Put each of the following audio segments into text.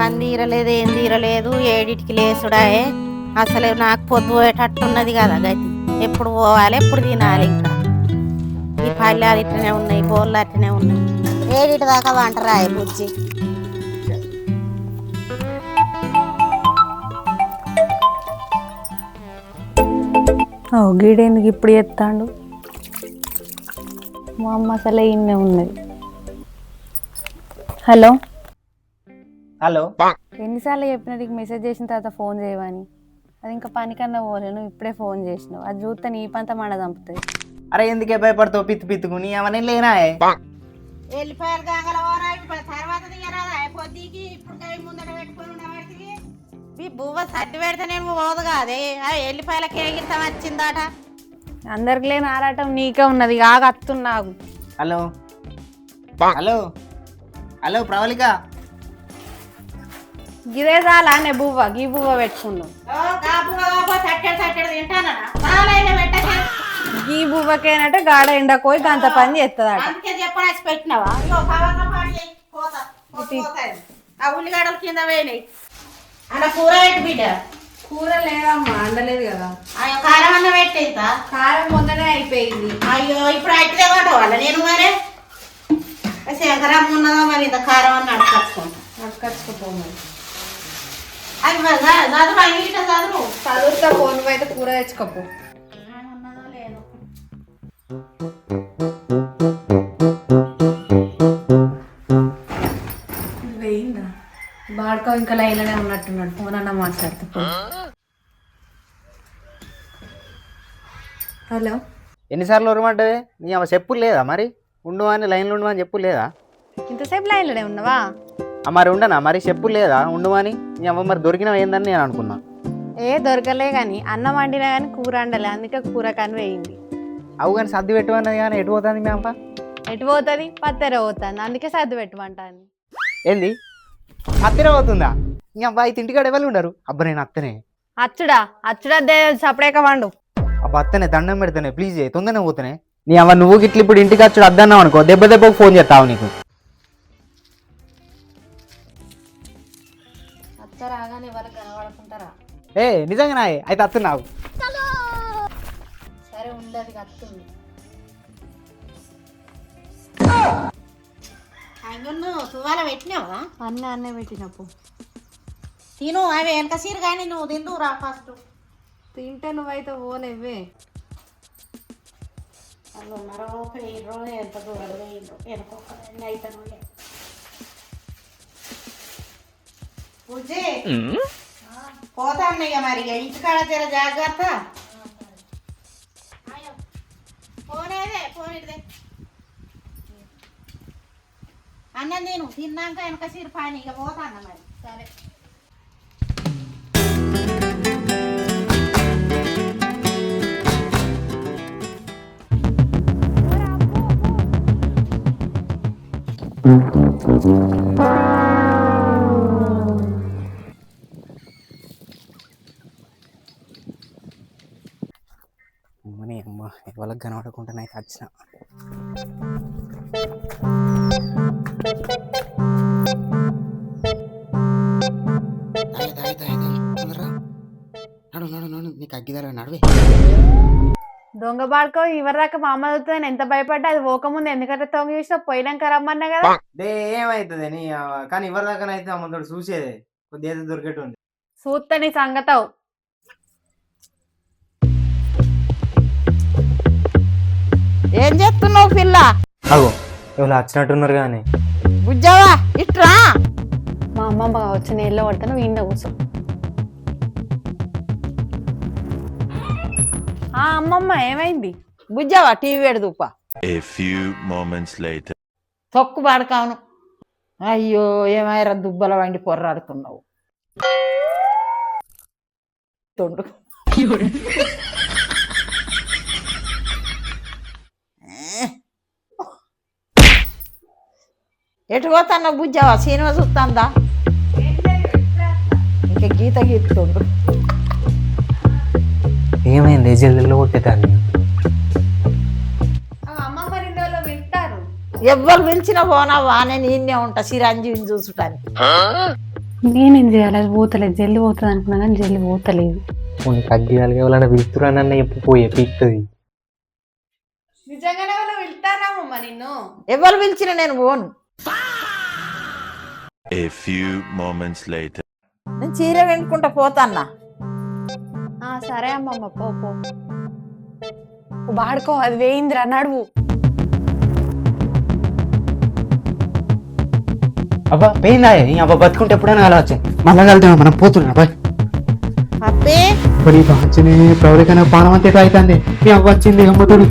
పని తీరలేదు, ఏం తీరలేదు, ఏడిటికి లేసుడాయే. అసలు నాకు పొద్దు పోయేటట్టున్నది కదా గతి. ఎప్పుడు పోవాలి, ఎప్పుడు తినాలి? ఇంకా ఈ పల్లెలు ఇట్లనే ఉన్నాయి, బోళ్ళు అట్లనే ఉన్నాయి. ఏడిటి దాకా వంటరాయి బుజ్జి. గీడేందుకు ఇప్పుడు చెప్తాడు? మా అమ్మ అసలే ఇన్నే ఉన్నది. హలో హలో, ఎన్నిసార్లు చెప్పినా నీకు మెసేజ్ చేసిన తర్వాత ఫోన్ చేయవని? అది ఇంకా పనికన్నా పోలేను, ఇప్పుడే ఫోన్ చేసినావు. అది చూస్తే నీ పంత మండ చంపుతుంది. అరే ఎందుకే భయపడతావు? పిత్తుకుని అవన్నీ లేనా? వెళ్ళిపోయారు గంగల తర్వాత పొద్దుకి ఇప్పుడు ముందర పెట్టుకుని ఉండబట్టి ఈ బువ్వ సర్ది పెడితే నేను పోదు కాదే. ఎల్లిపాయలకి ఎగిరితం వచ్చిందట. అందరికి లేని ఆరాటం నీకే ఉన్నది. కాగా అత్తున్నాగు. హలో హలో హలో ప్రవళిక, గిదే చాలా నే బువ్వ గీ బువ్వ పెట్టుకున్నావు. గీ బువ్వకేనంటే గాడ ఎండకోయి గంత పని చేస్తుందట. చెప్పనచ్చి పెట్టినావా? ఆ ఉల్లిగడ్డల కింద వేయనాయి. అలా కూర పెట్టి బిడ్డ. కూర లేదమ్మా, అండలేదు కదా. అయ్యో కారం అన్న పెట్టేదా? కారం మొన్ననే అయిపోయింది. అయ్యో ఇప్పుడు అయితే కొట్టవాళ్ళ నేను మరి శంకరం ఉన్నదో మరి ఇంత కారం అన్న అడకచ్చుకోపోమని అది చదువు ఇంగిట చదువు చదువుతా. ఫోన్ అయితే కూర తెచ్చుకోపో. ఉన్నదో లేదు. వేయిందా బాడుకో ఇంకా లైన్లోనే ఉన్నట్టున్నాడు. ఫోన్ అన్న మాట్లాడుతా. హలో, ఎన్నిసార్లు ఉరమంటది? నీ అమ్మ చెప్పులు లేదా మరి? ఉండు అని లైన్లో ఉండు అని చెప్పులు లేదా? ఇంతసేపు లైన్లోనే ఉన్నావా? మరి ఉండనా మరి? చెప్పులు లేదా ఉండు అని? నీ అమ్మ మరి దొరికినవి ఏందని నేను అనుకున్నా. దొరకలే కానీ అన్నం వండినా కానీ కూర వండలే, అందుకే కూర కానీ వేయింది. అవు కానీ సర్ది పెట్టమన్నది కానీ ఎటు పోతుంది మీ అమ్మ? ఎటు పోతుంది? పత్తెర పోతుంది, అందుకే సర్ది పెట్టమంటాను. ఏంది అత్తనే పోతుందా? నీ అబ్బాయి ఇంటికాడ ఎవరు ఉండరు? అబ్బా నేను అత్తనే. అచ్చుడా సపరేక వండు. అబ్బా అత్తనే దండం పెడతానే, ప్లీజ్ తొందరనే పోతానే. నీ అవ్వ నువ్వు గిట్ల ఇప్పుడు ఇంటికి వచ్చాడు అద్దన్నావు అనుకో, దెబ్బకు ఫోన్ చేస్తావు నీకు. అత్త రాగానే ఎవరికి కనబడుకుంటారా? నిజంగానా? అయితే అత్తన్నావు. సరే ఉండదు, అత్తుంది. సువాల పెట్టినావా? అన్నే పెట్టినప్పు తిను. అవి వెనక సీరు కానీ నువ్వు తిందు రా ఫస్ట్. తింటే నువ్వైతే పోలేవే. వాళ్ళు ఉన్నారో పోయిర్రో ఎంత దూరం పోయిర్రో వెనుకొకరు అయితను. పూజే పోతాను ఇక మరి. ఇంటికాడ తెర జాగ్రత్త. పోనేదే పోనిదే అన్నం నేను తిన్నాక వెనక సీరు పాని ఇక పోతాను మరి. సరే అమ్మని అమ్మ వాళ్ళకి కనబడకుండా నాకు వచ్చిన. నీకు అగ్గిదారా నడవే. దొంగ బాడుకో ఇవరిదాకా మా అమ్మ చదువుతుంది. ఎంత భయపడ్డా అది పోకముందు ఎందుకంటే తొంగి చూసినా పోయినాక రమ్మన్నా కదా. ఏమైతుంది నీ కానీ ఎవరి దాకా అయితే అమ్మతో చూసేదే కొద్దిగా దొరికేట్టు ఉంది. చూస్తా నీ సంగతావు. ఏం చేస్తున్నావు పిల్ల? అగో ఎవరు వచ్చినట్టున్నారు కానీ. బుజ్జావా ఇట్రా. మా అమ్మమ్మ వచ్చి నీళ్ళు పడతాను, ఇండ కూర్చో. అమ్మమ్మ ఏమైంది? బుజ్జావా TV పెడదుపా. A few moments later. తొక్కు పడకాను. అయ్యో ఏమైరా దుబ్బల వండి పొర్రాడుతున్నావు. తొండు ఎటు పోతాన్నా బుజ్జావా? సినిమా చూస్తాందా? ఇంకా గీత గీతుండు. ఏమైంది? జల్దీలో కొట్టేదాన్ని. అమ్మమ్మ రెండు వాళ్ళు వింటారు. ఎవ్వరు పిలిచినా పోనావా? నేను ఈయనే ఉంటా చిరంజీవిని చూసుటానికి. నేనేం చేయాలి? అది పోతలేదు, జల్లి పోతుంది అనుకున్నా కానీ జల్లి పోతలేదు. కొన్ని తగ్గియాలి ఎవరైనా పిలుస్తురానన్న ఎప్పుడు పోయే పీక్తుంది. నిజంగానే వాళ్ళు వెళ్తారామమ్మా నిన్ను. ఎవరు పిలిచిన నేను పోను. A few moments later. నేను చీర వెనుకుంటా పోతాన్నా. సరే అమ్మమ్మ, పో పో వాడుకో, అది వేయిందిరా, నడువు. అబ్బా పోయిందా? అబ్బా బతుకుంటే ఎప్పుడైనా అలా వచ్చాయి. మళ్ళా వెళ్తాం, మనం పోతున్నాం. అబ్బాయి అబ్బే ఇప్పుడు వచ్చింది ప్రవళికైనా పానం అంతే అవుతుంది. మీ అవ్వ వచ్చింది అమ్మతోడు.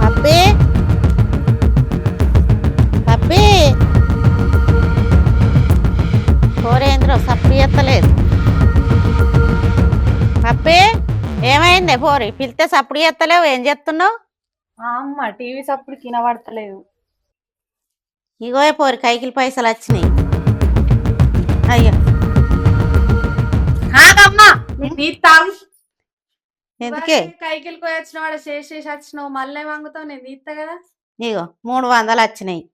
అబ్బే అబ్బే పోరేంద్ర సప్పుడు ఎత్తలేదు. అబ్బే ఏమైంది పోరి? పిలితే సప్పుడు ఎత్తలేవు, ఏం చేస్తున్నావు? అమ్మ టీవీ సప్పుడు కినబడతలేదు. ఇగో పోరి కైకిలి పైసలు వచ్చినాయి. అయ్యో కాదమ్మా, నీ తాగు. ఎందుకే? కైకిలికి పోయి వచ్చిన వాడు చేసి వచ్చినావు, మళ్ళీ వాంగుతావు, నేను తీస్తా కదా. ఇగో 300 వచ్చినాయి.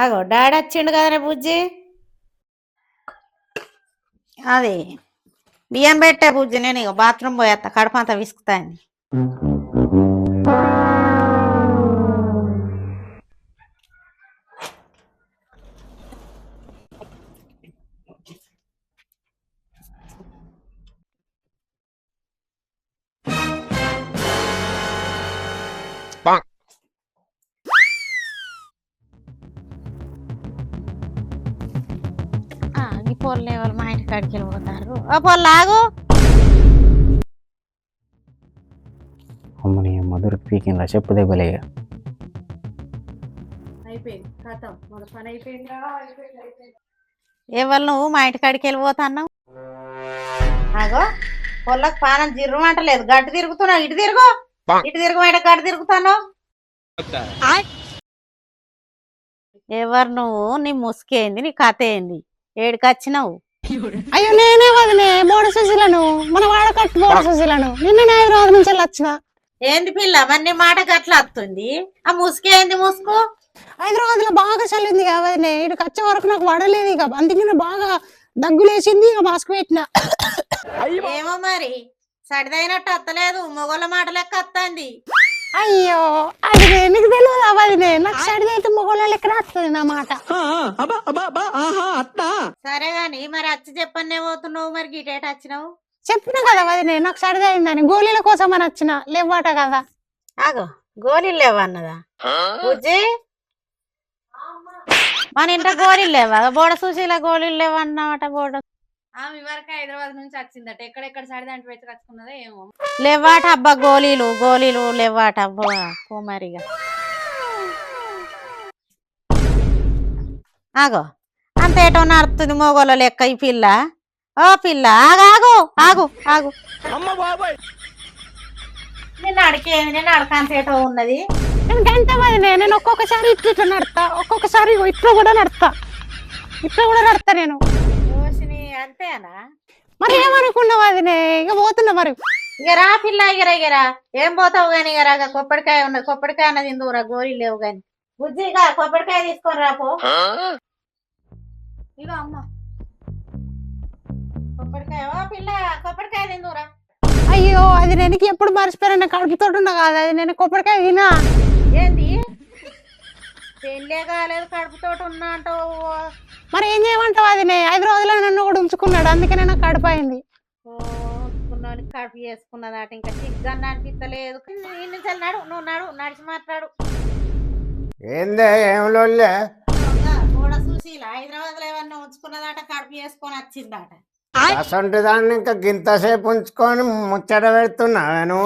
అగో డాడీ వచ్చిండు కదనే బుజ్జి. అది బియ్యం పెట్టే బుజ్జి, నేను ఇక బాత్రూమ్ పోయేస్తా, కడపంతా విసుకుతాను. ఈ పొల్లు ఎవరు మా ఇంటి కాడికి వెళ్ళిపోతారు? ఆ పొల్లు ఆగు. అమ్మని మధుర పీకిందా చెప్పు దెబ్బలే. అయిపోయింది కథం, మన పని అయిపోయిందా? ఎవరు నువ్వు మా ఇంటి కాడికి వెళ్ళిపోతున్నావు? అగో పొల్లకు పానం జిర్రమంటలేదు, గడ్డి తిరుగుతున్నావు. ఇటు తిరుగు, ఇటు తిరుగు, మా ఇంటి గడ్డి తిరుగుతాను. ఎవరు నువ్వు? నీ ముసుకేంది? నీ కథ ఏంది? ఏడికి వచ్చినావు? అయ్యో నేనే వదిలే బోడ సుశీలను, మన వాడకట్టు బోడ సుశీలను. నిన్న హైదరాబాద్ నుంచి వచ్చిన. ఏంది పిల్ల మరి నీ మాట గట్లా వస్తుంది? ఆ ముసుకేంది? ముసుకు హైదరాబాద్ లో బాగా చల్లింది కాబట్టి ఇక్కడికి వచ్చే వరకు నాకు వడలేదు. ఇక అందుకనే బాగా దగ్గులేసింది, ఇక మాస్క్ పెట్టిన. ఏమో మరి సడిదైనట్టు వస్తలేదు, మొగోళ్ళ మాట లెక్క వస్తుంది. అయ్యో అది నీకు తెలియదు అవదినే, నాకు సైడ్ అయితే మొగోళ్ళ లెక్క వస్తుంది నా మాట. సరే గాని మరి వచ్చి చెప్పనే పోతున్నావు, మరి గిటేట వచ్చినావు? చెప్పిన కదా వదినే, నాకు సరిది అయిందని గోళీల కోసం అని వచ్చిన, లేవాట కదా. ఆగో గోళీలు లేవన్నదా బుజ్జి? మన ఇంట గోళీలు లేవా? బోడ సుశీల గోళీలు లేవన్నమాట. బోడ ఆమె వరకు హైదరాబాద్ నుంచి వచ్చిందట, ఎక్కడెక్కడ సైడ్ దాంట్లో పెట్టుకొచ్చుకున్నదో ఏమో. లేవాట అబ్బా, గోళీలు గోళీలు లేవాట అబ్బా. కుమారిగా ఆగో అంత ఏటో నడుతుంది మొగోళ్ళ లెక్క ఈ పిల్ల. ఓ పిల్ల ఆగు ఆగు ఆగు. నేను అడికేమి, నేను అడకంత ఏటో ఉన్నది. నేను గంట వదినే, నేను ఒక్కొక్కసారి ఇట్లా నడతా, ఒక్కొక్కసారి ఇట్లా కూడా నడతా, ఇట్లా కూడా నడతా నేను. రోషిని అంతేనా? మరి ఏమనుకున్నావు వదినే? ఇక పోతున్నా మరి. ఇక రా పిల్ల, ఇగరా ఏం పోతావు గాని? ఇక రాగా కొబ్బరికాయ ఉన్నది, కొబ్బరికాయ అన్నది ఇందురా, గోళీలు లేవు గాని. బుజ్జిగా కొబ్బరికాయ తీసుకొని రాపో. ఇక అమ్మ కొబ్బరికాయ. ఓ పిల్ల కొబ్బరికాయ తిందురా. అయ్యో అది నేను ఎప్పుడు మర్చిపోయాను, కడుపుతో ఉన్నా కాదు అది, నేను కొబ్బరికాయ తినా. ఏంది పెళ్ళే కాలేదు కడుపుతోటి ఉన్నా అంటావు? మరి ఏం చేయమంటావు అది? హైదరాబాద్ లో నన్ను కూడా ఉంచుకున్నాడు, అందుకనే నాకు కడుపు అయింది. ఉంచుకున్నావు, కడుపు చేసుకున్నదాట. ఇంకా సిగ్గన్న అనిపించలేదు. ఇన్నిసార్లు నడు, నువ్వు నడు, నడిచి మాట్లాడు. ఏందే ఏం లోల్లే? కూడా సుశీల హైదరాబాద్ లో ఏమన్నా ఉంచుకున్నదాట, కడుపు చేసుకొని వచ్చిందాట. అసంటి దాన్ని ఇంకా గింతసేపు ఉంచుకొని ముచ్చట పెడుతున్నా నేను.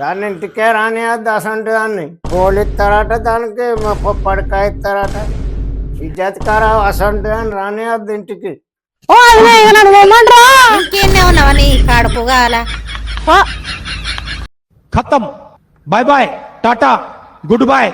దాన్ని ఇంటికే రానియద్దు అసంటి దాన్ని. కోళ్ళు ఇస్తారట, దానికి పప్పడికాయ ఇస్తారట. ఇజ్జత్కార అసంటి దాన్ని రానియద్దు ఇంటికి. ఓ అదే నన్ను పోమంటారా? ఇంకేనే ఉన్నావా నీ కడుపు గాల? खत्म bye bye tata good bye.